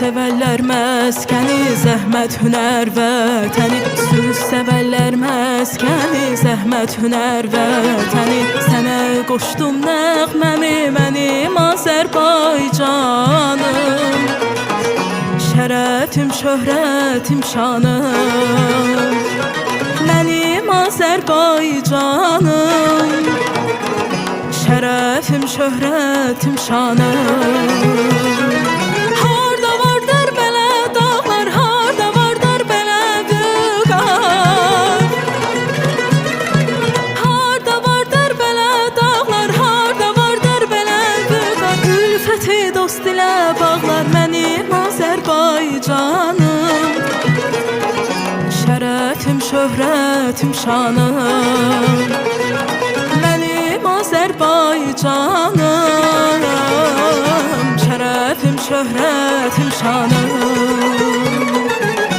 sevərlər məskəni, zəhmət, hünər, vətəni. Söz sevərlər məskəni, zəhmət, hünər, vətəni. Sənə qoşdum nəğməmi, mənim Azərbaycanım. Şərəfim, şöhrətim, şanım, mənim Azərbaycanım. Şərəfim, şöhrətim, şanım. Harda vardır belə dağlar, harda vardır belə vüqar. Harda vardır belə dağlar, harda vardır belə vüqar. Ülfəti dost ilə bağlar mənim Azərbaycanım. Şərəfim, şöhrətim, şanım, mənim Azərbaycanım. Şərəfim, şöhrətim, şanım.